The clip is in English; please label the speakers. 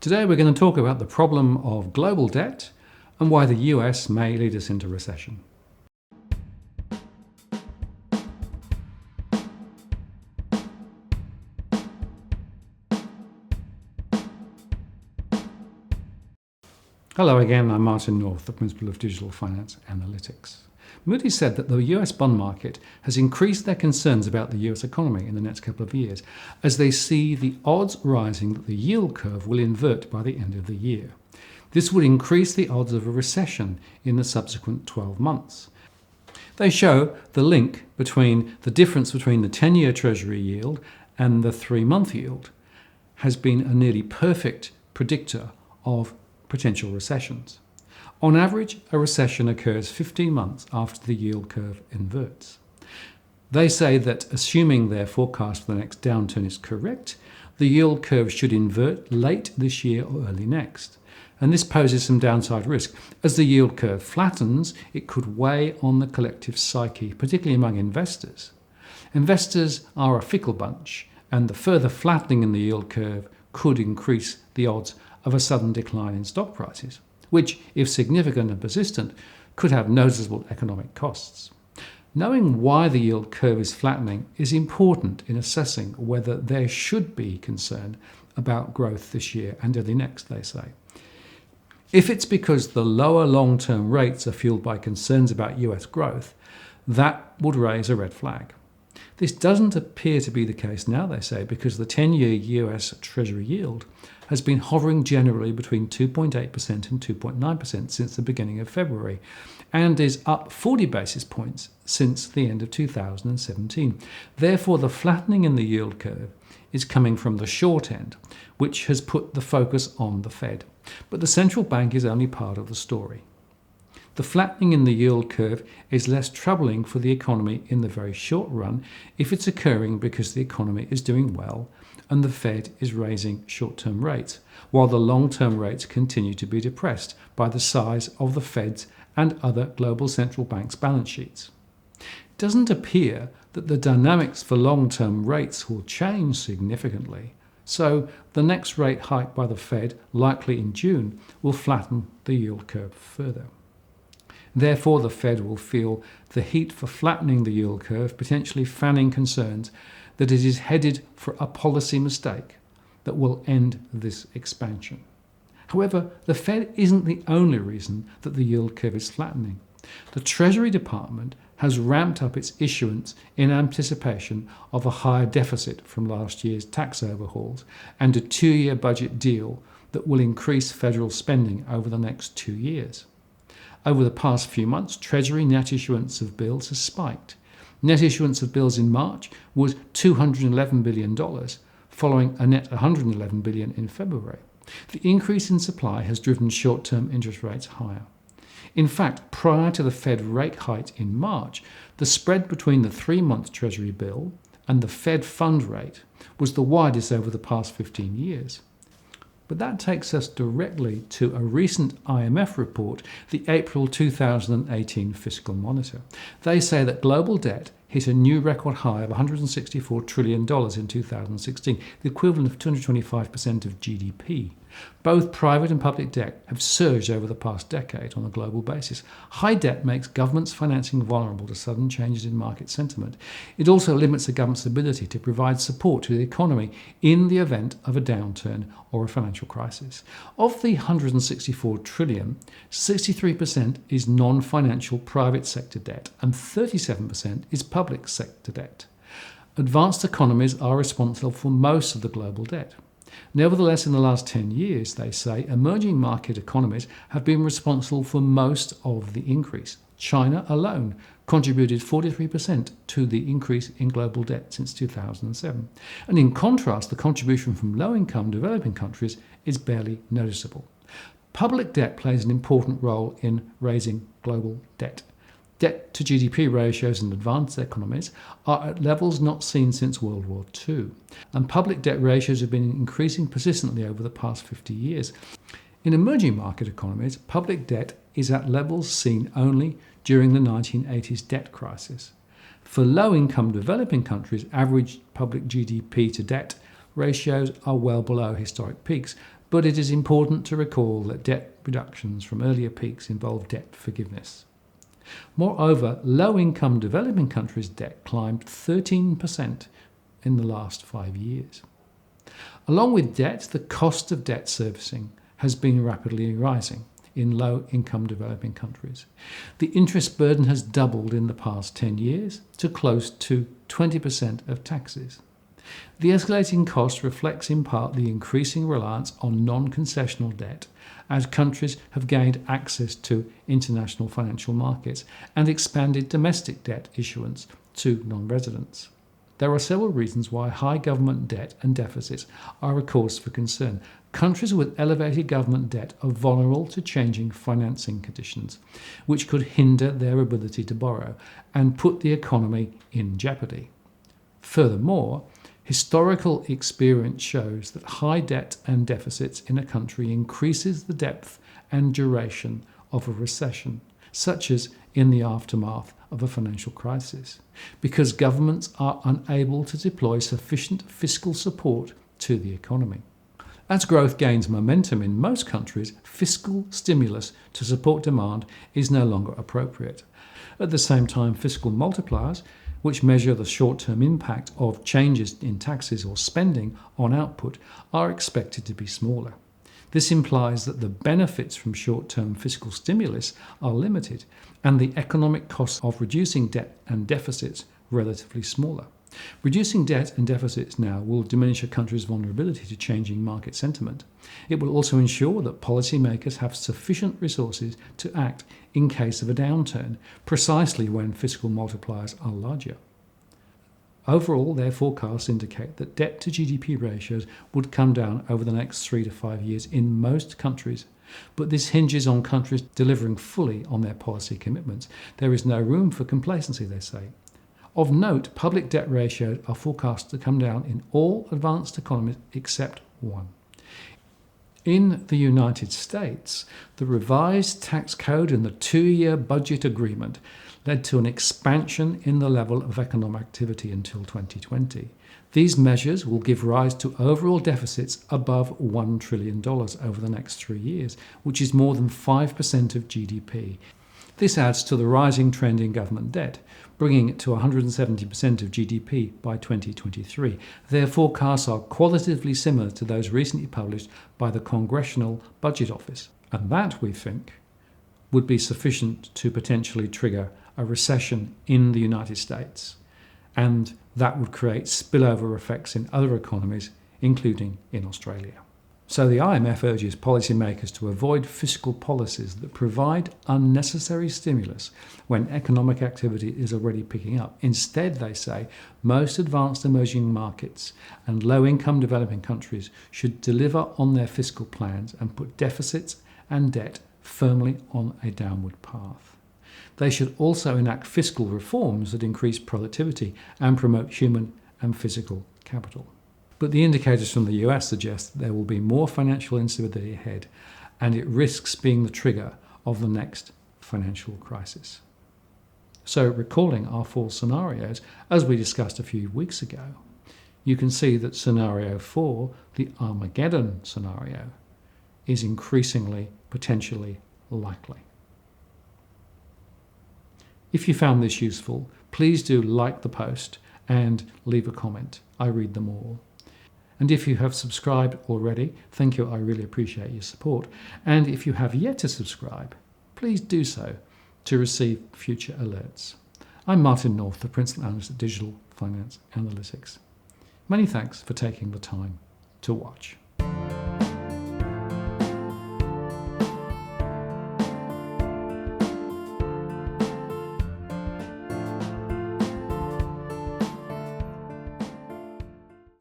Speaker 1: Today we're going to talk about the problem of global debt and why the US may lead us into recession. Hello again, I'm Martin North, the Principal of Digital Finance Analytics. Moody's said that the US bond market has increased their concerns about the US economy in the next couple of years, as they see the odds rising that the yield curve will invert by the end of the year. This would increase the odds of a recession in the subsequent 12 months. They show the link between the difference between the 10-year Treasury yield and the 3-month yield has been a nearly perfect predictor of potential recessions. On average, a recession occurs 15 months after the yield curve inverts. They say that assuming their forecast for the next downturn is correct, the yield curve should invert late this year or early next. And this poses some downside risk. As the yield curve flattens, it could weigh on the collective psyche, particularly among investors. Investors are a fickle bunch, and the further flattening in the yield curve could increase the odds of a sudden decline in stock prices, which, if significant and persistent, could have noticeable economic costs. Knowing why the yield curve is flattening is important in assessing whether there should be concern about growth this year and early next, they say. If it's because the lower long-term rates are fueled by concerns about US growth, that would raise a red flag. This doesn't appear to be the case now, they say, because the 10-year US Treasury yield has been hovering generally between 2.8% and 2.9% since the beginning of February, and is up 40 basis points since the end of 2017. Therefore, the flattening in the yield curve is coming from the short end, which has put the focus on the Fed. But the central bank is only part of the story. The flattening in the yield curve is less troubling for the economy in the very short run if it's occurring because the economy is doing well and the Fed is raising short-term rates, while the long-term rates continue to be depressed by the size of the Fed's and other global central banks' balance sheets. It doesn't appear that the dynamics for long-term rates will change significantly, so the next rate hike by the Fed, likely in June, will flatten the yield curve further. Therefore, the Fed will feel the heat for flattening the yield curve, potentially fanning concerns that it is headed for a policy mistake that will end this expansion. However, the Fed isn't the only reason that the yield curve is flattening. The Treasury Department has ramped up its issuance in anticipation of a higher deficit from last year's tax overhauls and a 2-year budget deal that will increase federal spending over the next 2 years. Over the past few months, Treasury net issuance of bills has spiked. Net issuance of bills in March was $211 billion, following a net $111 billion in February. The increase in supply has driven short-term interest rates higher. In fact, prior to the Fed rate hike in March, the spread between the 3-month Treasury bill and the Fed fund rate was the widest over the past 15 years. But that takes us directly to a recent IMF report, the April 2018 Fiscal Monitor. They say that global debt hit a new record high of $164 trillion in 2016, the equivalent of 225% of GDP. Both private and public debt have surged over the past decade on a global basis. High debt makes governments' financing vulnerable to sudden changes in market sentiment. It also limits the government's ability to provide support to the economy in the event of a downturn or a financial crisis. Of the $164 trillion, 63% is non-financial private sector debt and 37% is public sector debt. Advanced economies are responsible for most of the global debt. Nevertheless, in the last 10 years, they say, emerging market economies have been responsible for most of the increase. China alone contributed 43% to the increase in global debt since 2007. And in contrast, the contribution from low-income developing countries is barely noticeable. Public debt plays an important role in raising global debt. Debt to GDP ratios in advanced economies are at levels not seen since World War II, and public debt ratios have been increasing persistently over the past 50 years. In emerging market economies, public debt is at levels seen only during the 1980s debt crisis. For low-income developing countries, average public GDP to debt ratios are well below historic peaks, But it is important to recall that debt reductions from earlier peaks involve debt forgiveness. Moreover, low-income developing countries' debt climbed 13% in the last 5 years. Along with debt, the cost of debt servicing has been rapidly rising in low-income developing countries. The interest burden has doubled in the past 10 years to close to 20% of taxes. The escalating cost reflects in part the increasing reliance on non-concessional debt as countries have gained access to international financial markets and expanded domestic debt issuance to non-residents. There are several reasons why high government debt and deficits are a cause for concern. Countries with elevated government debt are vulnerable to changing financing conditions, which could hinder their ability to borrow and put the economy in jeopardy. Furthermore, historical experience shows that high debt and deficits in a country increases the depth and duration of a recession, such as in the aftermath of a financial crisis, because governments are unable to deploy sufficient fiscal support to the economy. As growth gains momentum in most countries, fiscal stimulus to support demand is no longer appropriate. At the same time, fiscal multipliers, which measure the short-term impact of changes in taxes or spending on output, are expected to be smaller. This implies that the benefits from short-term fiscal stimulus are limited and the economic costs of reducing debt and deficits relatively smaller. Reducing debt and deficits now will diminish a country's vulnerability to changing market sentiment. It will also ensure that policymakers have sufficient resources to act in case of a downturn, precisely when fiscal multipliers are larger. Overall, their forecasts indicate that debt to GDP ratios would come down over the next 3 to 5 years in most countries, but this hinges on countries delivering fully on their policy commitments. There is no room for complacency, they say. Of note, public debt ratios are forecast to come down in all advanced economies except one. In the United States, the revised tax code and the 2-year budget agreement led to an expansion in the level of economic activity until 2020. These measures will give rise to overall deficits above $1 trillion over the next 3 years, which is more than 5% of GDP. This adds to the rising trend in government debt, bringing it to 170% of GDP by 2023. Their forecasts are qualitatively similar to those recently published by the Congressional Budget Office, and that, we think, would be sufficient to potentially trigger a recession in the United States, and that would create spillover effects in other economies, including in Australia. So the IMF urges policymakers to avoid fiscal policies that provide unnecessary stimulus when economic activity is already picking up. Instead, they say, most advanced emerging markets and low-income developing countries should deliver on their fiscal plans and put deficits and debt firmly on a downward path. They should also enact fiscal reforms that increase productivity and promote human and physical capital. But the indicators from the US suggest that there will be more financial instability ahead, and it risks being the trigger of the next financial crisis. So, recalling our 4 scenarios, as we discussed a few weeks ago, you can see that scenario 4, the Armageddon scenario, is increasingly potentially likely. If you found this useful, please do like the post and leave a comment. I read them all. And if you have subscribed already, thank you, I really appreciate your support. And if you have yet to subscribe, please do so to receive future alerts. I'm Martin North, the Principal Analyst at Digital Finance Analytics. Many thanks for taking the time to watch.